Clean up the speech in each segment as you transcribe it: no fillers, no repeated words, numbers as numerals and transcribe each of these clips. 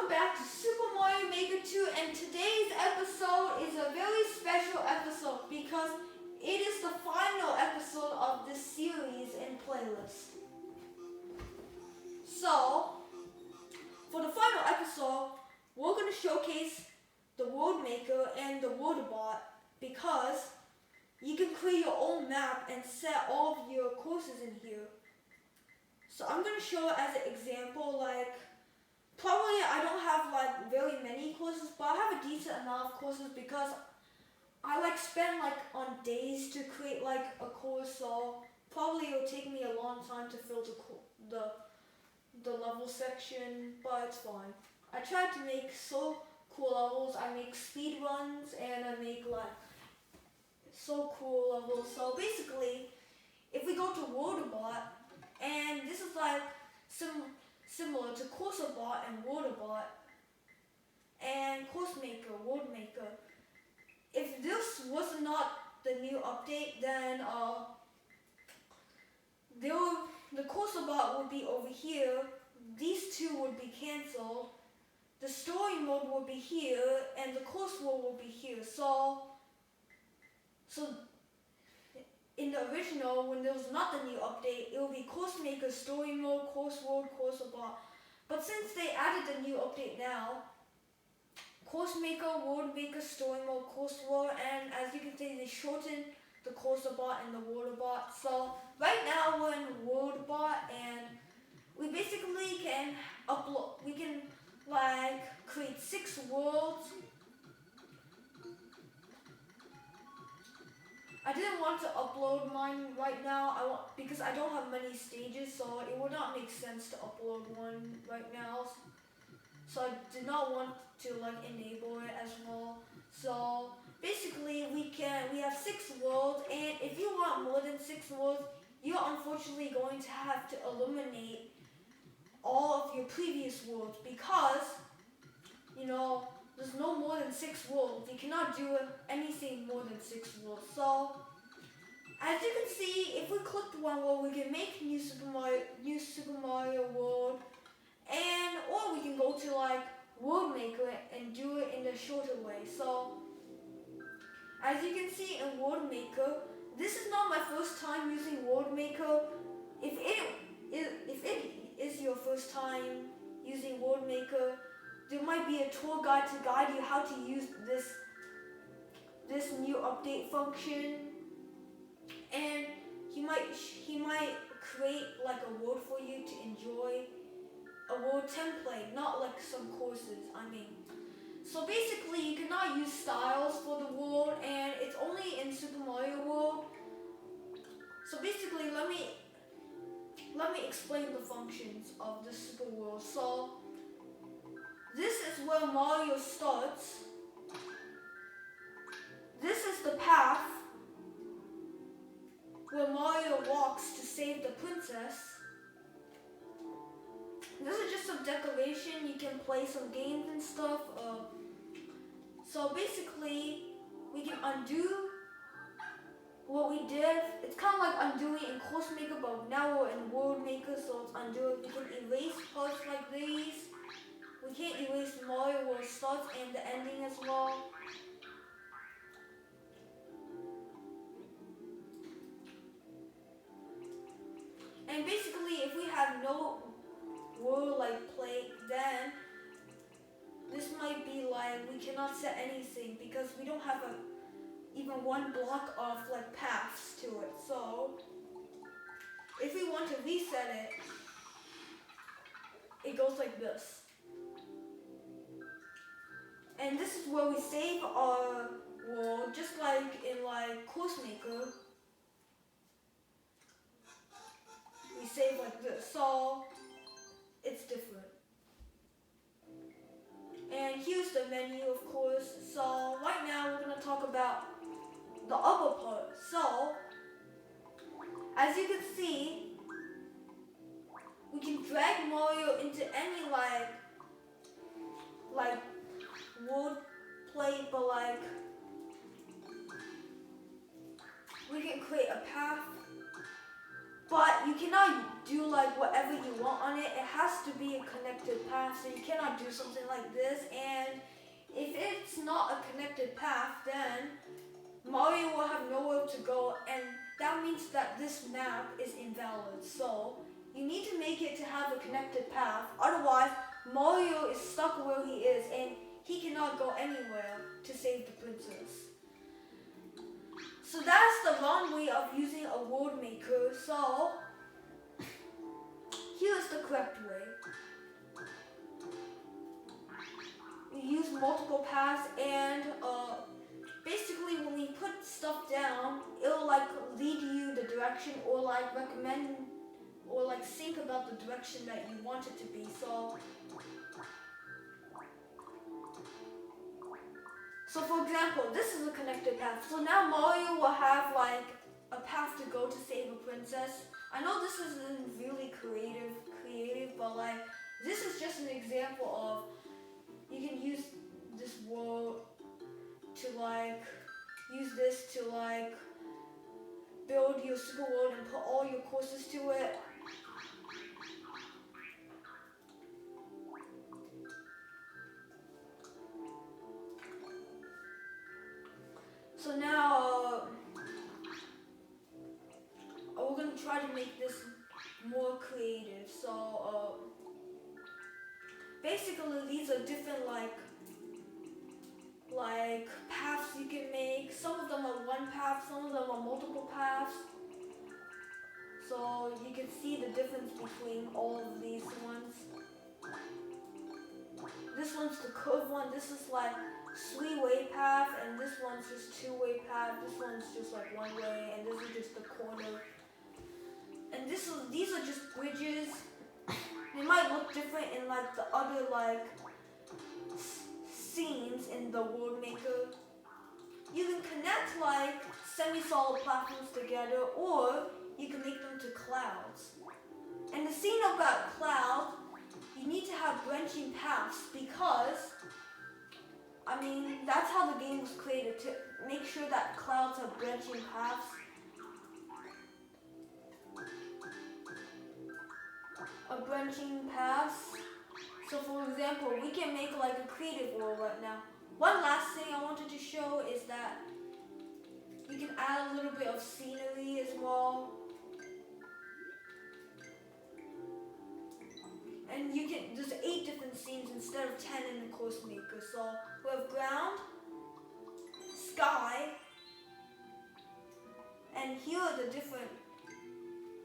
welcome back to Super Mario Maker 2, and today's episode is a very special episode because it is the final episode of this series and playlist. So, for the final episode, we're going to showcase the World Maker and the WaterBot because you can create your own map and set all of your courses in here. So I'm going to show it as an example, probably I don't have very many courses, but I have a decent amount of courses because I spend on days to create a course, so probably it'll take me a long time to fill the level section, but it's fine. I try to make so cool levels. I make speed runs and I make so cool levels. So basically, if we go to WaterBot, and this is similar to CourserBot and WaterBot and CourseMaker, WorldMaker. If this was not the new update, then the CourserBot would be over here. These two would be cancelled. The story mode would be here, and the course world would be here. So in the original, when there was not the new update, it would be CourseMaker, Story Mode, Course World, CourserBot. But since they added the new update now, CourseMaker, WorldMaker, Story Mode, Course World, and as you can see, they shortened the CourserBot and the WaterBot. So right now we're in WorldBot, and we basically can upload. We can create 6 worlds. I didn't want to upload mine right now because I don't have many stages, so it would not make sense to upload one right now. So I did not want to enable it as well. So basically we have 6 worlds, and if you want more than 6 worlds, you're unfortunately going to have to eliminate all of your previous worlds because there's no more than 6 worlds. You cannot do anything more than 6 worlds. So, as you can see, if we click one world, we can make New Super Mario World, or we can go to World Maker and do it in the shorter way. So, as you can see in World Maker, this is not my first time using World Maker. If it is your first time using World Maker, there might be a tour guide to guide you how to use this new update function, and he might create a world for you to enjoy, a world template, not some courses. So basically you cannot use styles for the world, and it's only in Super Mario World. So basically let me explain the functions of the Super World. So this is where Mario starts. This is the path where Mario walks to save the princess. This is just some decoration. You can play some games and stuff. So basically, we can undo what we did. It's kind of like undoing in CourseMaker, but now we're in World Maker, so it's undoing. We can erase parts like these. We can't erase Mario World starts and the ending as well. And basically, if we have no world play, then this might be we cannot set anything because we don't have even one block of paths to it. So if we want to reset it, it goes like this. And this is where we save our world, just like in CourseMaker. We save like this, so it's different. And here's the menu, of course. So right now we're going to talk about the upper part. So as you can see, we can drag Mario into any world play, but we can create a path But you cannot do like whatever you want on it. It has to be a connected path, so you cannot do something like this. And if it's not a connected path, then Mario will have nowhere to go, and that means that this map is invalid. So you need to make it to have a connected path. Otherwise, Mario is stuck where he is, and he cannot go anywhere to save the princess. So that's the wrong way of using a world maker. So here's the correct way. You use multiple paths, and basically when you put stuff down, it'll like lead you the direction, or like recommend, or like think about the direction that you want it to be. So for example, this is a connected path. So now Mario will have like a path to go to save a princess. I know this isn't really creative, but like this is just an example of you can use this world to like use this to like build your super world and put all your courses to it. So now we're gonna try to make this more creative. So basically these are different like paths you can make. Some of them are one path, some of them are multiple paths. So you can see the difference between all of these ones. This one's the curved one. This is like three-way path, and this one's just two-way path. This one's just like one way, and this is just the corner. And these are just bridges. They might look different in like the other like scenes in the World Maker. You can connect like semi-solid platforms together, or you can make them to clouds. And the scene about clouds, you need to have branching paths, because I mean that's how the game was created, to make sure that clouds have branching paths. Branching paths. So for example, we can make like a creative world right now. One last thing I wanted to show is that you can add a little bit of scenery as well. And you can, there's 8 different scenes instead of 10 in the Course Maker. So we have ground, sky, and here are the different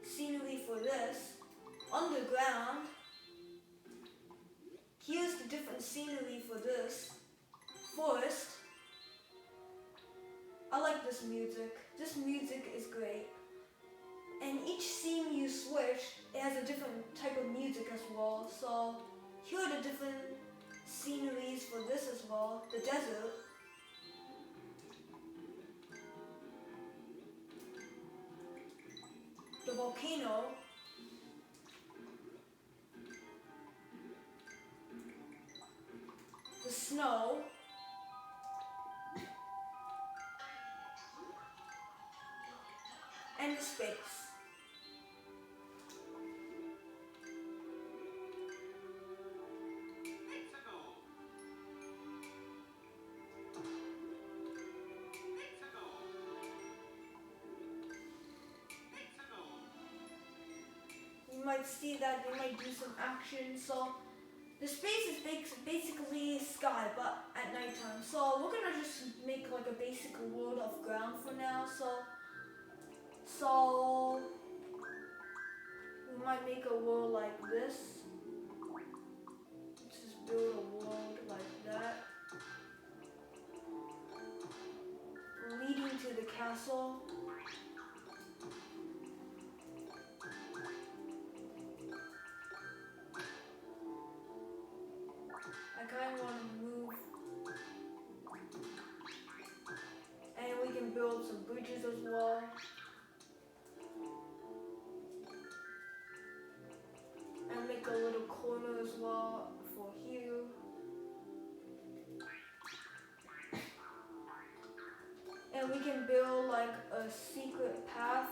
scenery for this. Underground, here's the different scenery for this. Forest, I like this music. This music is great. And each scene you switch, it has a different type of music as well. So here are the different sceneries for this as well. The desert, the volcano, the snow, and the space. You might see that you might do some action. So the space is basically sky, but at nighttime. So we're gonna just make like a basic world of ground for now. So we might make a world like this. Let's just build a world like that, leading to the castle. I kind of want to move, and we can build some bridges as well. And make a little corner as well for here. And we can build like a secret path.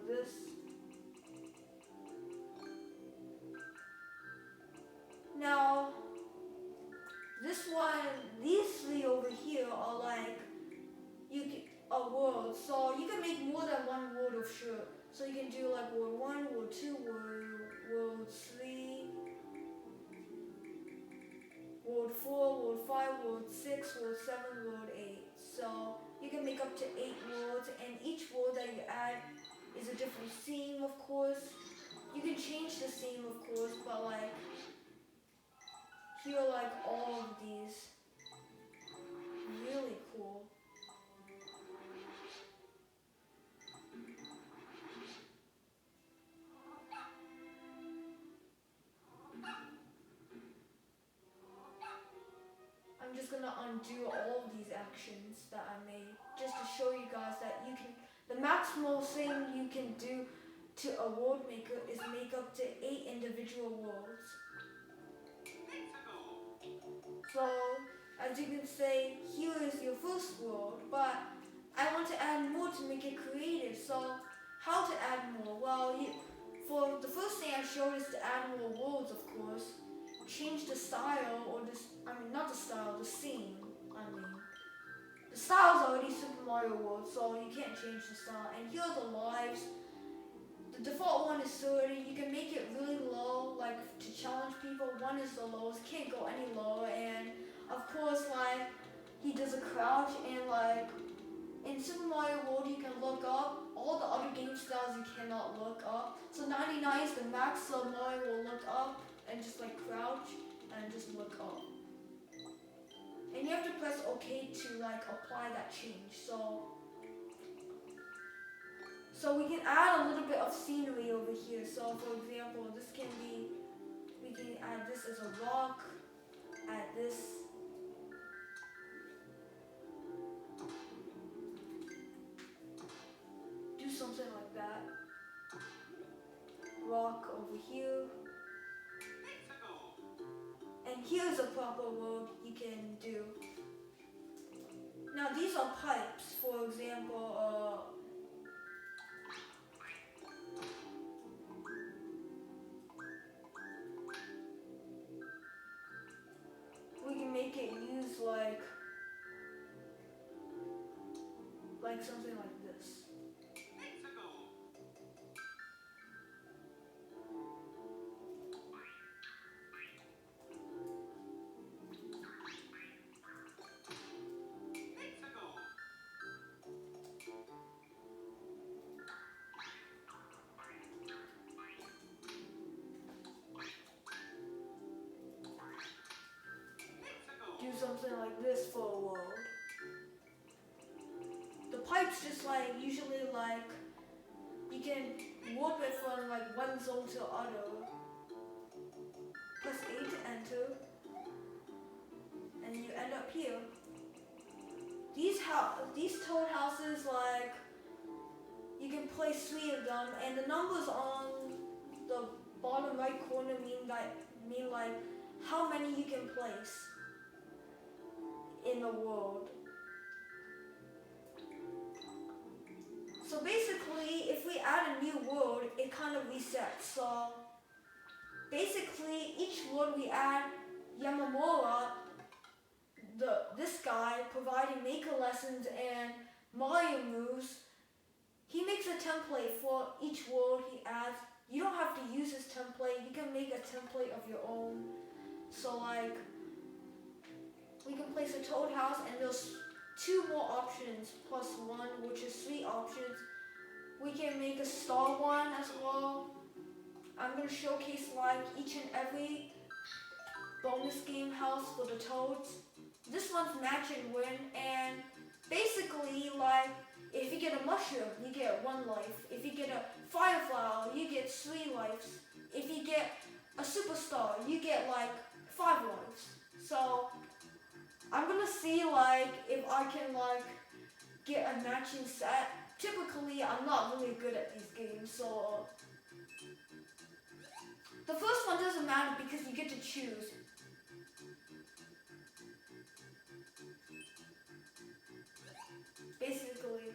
this. Now, this one, these three over here are like a world. So you can make more than one world of sure. So you can do like world 1, world 2, world 3, world 4, world 5, world 6, world 7, world 8. So you can make up to 8 worlds, and each world that you add is a different theme, of course. You can change the theme, of course, but like here are like all of these. Really cool. I'm just gonna undo all of these actions that I made just to show you guys that you can, the maximal thing you can do to a world maker is make up to 8 individual worlds. So, as you can say, here is your first world, but I want to add more to make it creative. So, how to add more? Well, for the first thing I showed is to add more worlds, of course. Change the style, or not the style, the scene. The style is already Super Mario World, so you can't change the style. And here are the lives. The default one is 30. You can make it really low, like to challenge people. 1 is the lowest, can't go any lower. And of course, like he does a crouch, and like in Super Mario World, you can look up. All the other game styles you cannot look up. So 99 is the max, so Mario will look up and just like crouch and just look up. And you have to press OK to like apply that change. So we can add a little bit of scenery over here. So for example, this can be, we can add this as a rock, add this. Do something like that. Rock over here. And here's a proper world you can do. Now these are pipes, for example, we can make it use like something like this. Do something like this for a world. The pipes just like usually like you can warp it from like one zone to other. Press A to enter, and you end up here. These toad houses, like you can place 3 of them, and the numbers on the bottom right corner mean like how many you can place in the world. So basically, if we add a new world, it kind of resets. So basically, each world we add, Yamamura, this guy providing maker lessons and Mario moves, he makes a template for each world he adds. You don't have to use his template. You can make a template of your own. So like, we can place a toad house, and there's 2 more options plus 1, which is 3 options. We can make a star one as well. I'm going to showcase like each and every bonus game house for the toads. This one's match and win, and basically like if you get a mushroom, you get 1 life. If you get a fire flower, you get 3 lives. If you get a superstar, you get like 5 lives. So I'm gonna see like if I can like get a matching set. Typically, I'm not really good at these games, so the first one doesn't matter because you get to choose. Basically.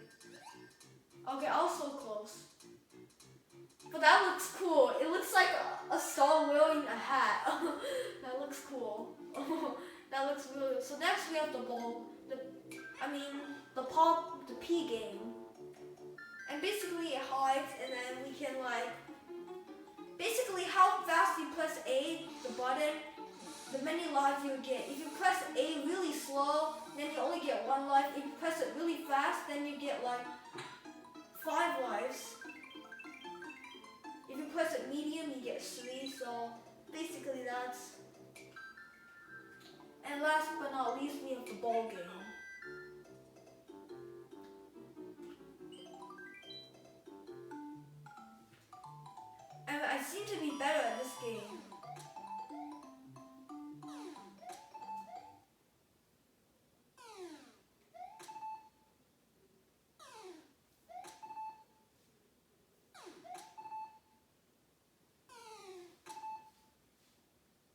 Okay, I was so close. But that looks cool. It looks like a star wearing a hat. That looks cool. That looks really. So next we have the ball. The P game. And basically it hides, and then we can like. Basically, how fast you press A, the button, the many lives you get. If you press A really slow, then you only get 1 life. If you press it really fast, then you get like 5 lives. If you press it medium, you get 3. So basically that's. And last but not least, we have the ball game. And I seem to be better at this game.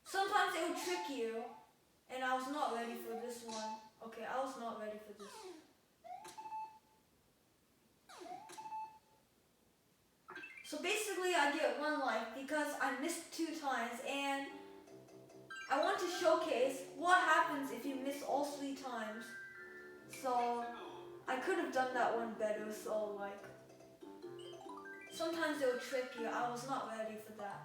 Sometimes it will trick you, and I was not ready for this one. Okay, I was not ready for this. So basically I get 1 life because I missed 2 times, and I want to showcase what happens if you miss all 3 times. So I could have done that one better, so like sometimes it will trick you. I was not ready for that.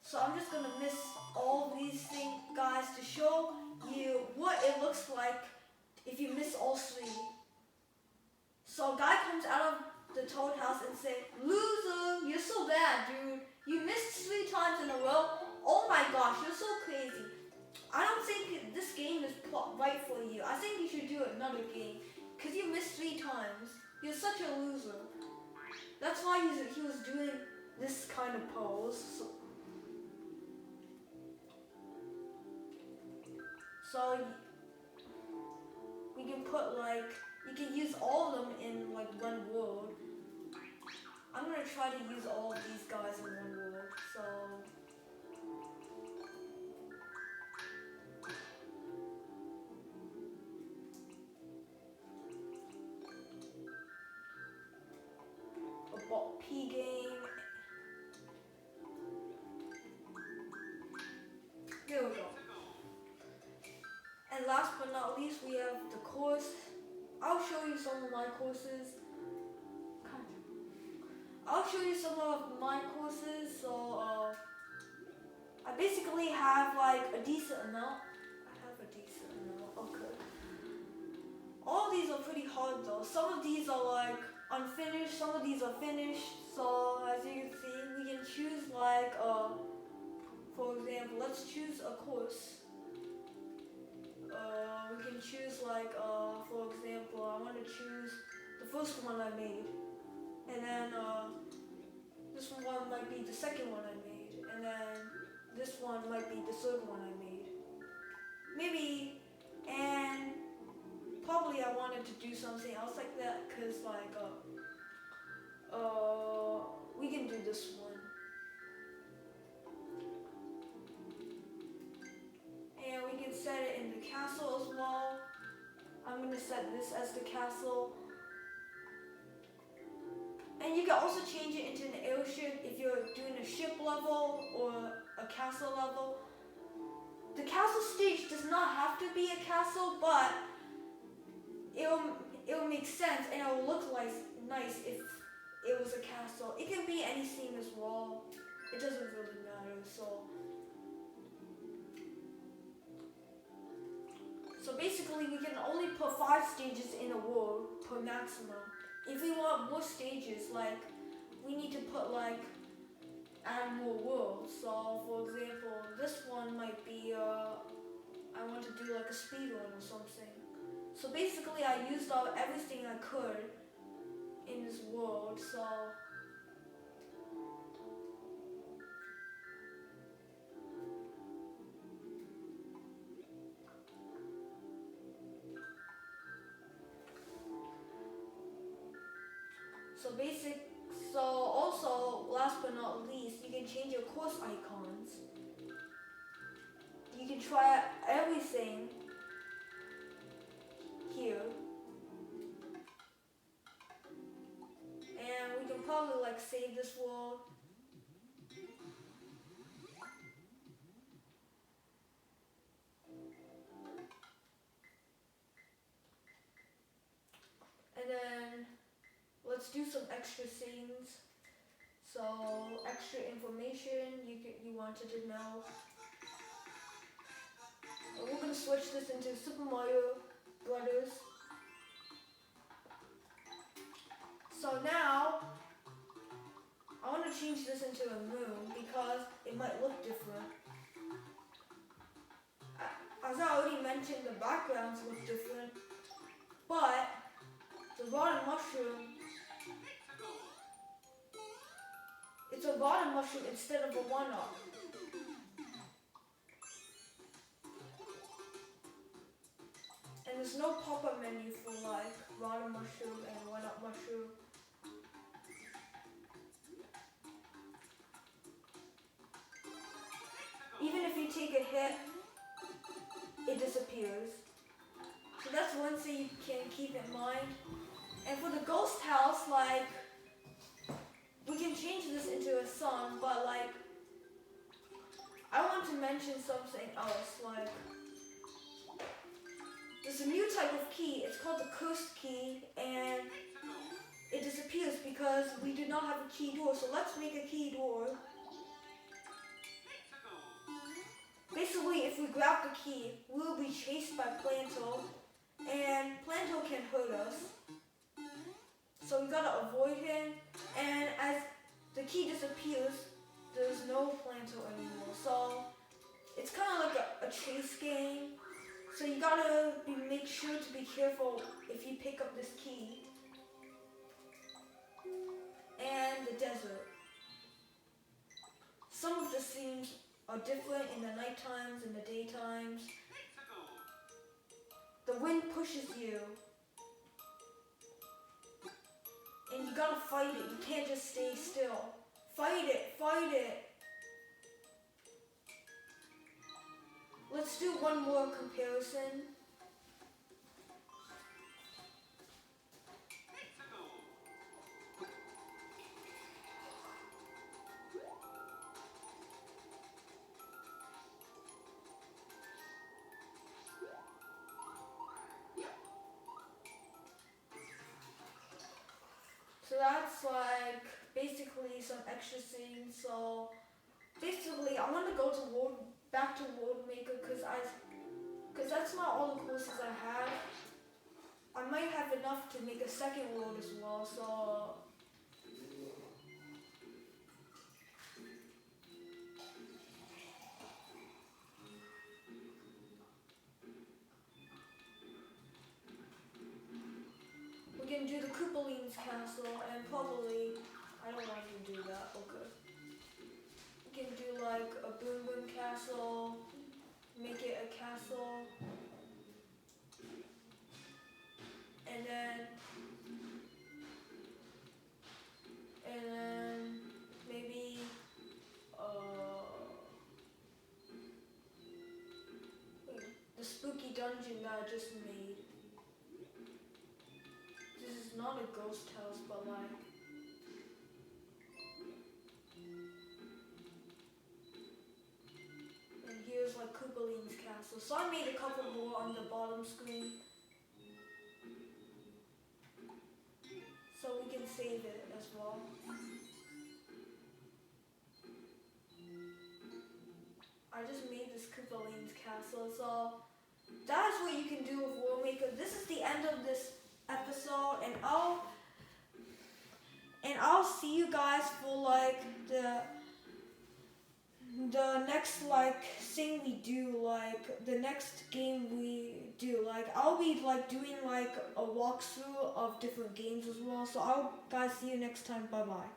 So I'm just gonna miss all these things, guys, to show you what it looks like if you miss all 3. So a guy comes out of the Toad house and say, "Loser, you're so bad, dude. You missed 3 times in a row. Oh my gosh, you're so crazy. I don't think this game is right for you. I think you should do another game because you missed 3 times. You're such a loser." That's why he was doing this kind of pose. So we can put like, you can use all of them in like 1 world. I'm gonna try to use all of these guys in 1 world. So a P game. There we go. And last but not least, we have the course. I'll show you some of my courses. So I basically have like a decent amount. Okay. All these are pretty hard though. Some of these are like unfinished, some of these are finished. So as you can see, we can choose like for example, let's choose a course. We can choose like, for example, I want to choose the first one I made, and then this one might be the second one I made, and then this one might be the third one I made. Maybe, and probably I wanted to do something else like that, cause like, we can do this one. And we can set it in the castle as well. I'm gonna set this as the castle. And you can also change it into an airship if you're doing a ship level or a castle level. The castle stage does not have to be a castle, but it'll make sense and it'll look like nice if it was a castle. It can be any scene as well. It doesn't really matter. So basically we can only put 5 stages in a world per maximum. If we want more stages, like we need to put like add more worlds. So for example, this one might be I want to do like a speed run or something. So basically I used up everything I could in this world. So also, last but not least, you can change your course icons. You can try everything here. And we can probably like like save this world. And then let's do some extra scenes. So extra information you wanted to know. And we're gonna switch this into Super Mario Brothers. So now I want to change this into a moon because it might look different. As I already mentioned, the backgrounds look different, but the rotten mushroom, it's a rotten mushroom instead of a one-up. And there's no pop-up menu for like rotten mushroom and one-up mushroom. Even if you take a hit, it disappears. So that's one thing you can keep in mind. And for the ghost house, like, we can change this into a song, but like, I want to mention something else, like, there's a new type of key, it's called the cursed key, and it disappears because we do not have a key door, so let's make a key door. Basically, if we grab the key, we'll be chased by Planto, and Planto can hurt us. So we gotta avoid him, and as the key disappears, there's no Planto anymore. So it's kind of like a chase game. So you gotta make sure to be careful if you pick up this key. And the desert. Some of the scenes are different in the night times and the daytimes. The wind pushes you. And you gotta fight it. You can't just stay still. Fight it, fight it. Let's do one more comparison. So that's like basically some extra scenes. So basically I want to go to back to World Maker because that's not all the courses I have. I might have enough to make a second world as well. So we can do the Koopaling's castle and probably, I don't want to do that, okay. We can do like a Boom Boom castle, make it a castle, and then maybe the spooky dungeon that I just made. This is not a ghost house, but like, and here's like Koopaling's castle. So I made a couple more on the bottom screen, so we can save it as well. I just made this Koopaling's castle, so that is what you can do with World Maker. This is the end of this episode, and I'll see you guys for like the next like thing we do, like the next game we do. Like I'll be like doing like a walkthrough of different games as well. So I'll guys see you next time. Bye bye.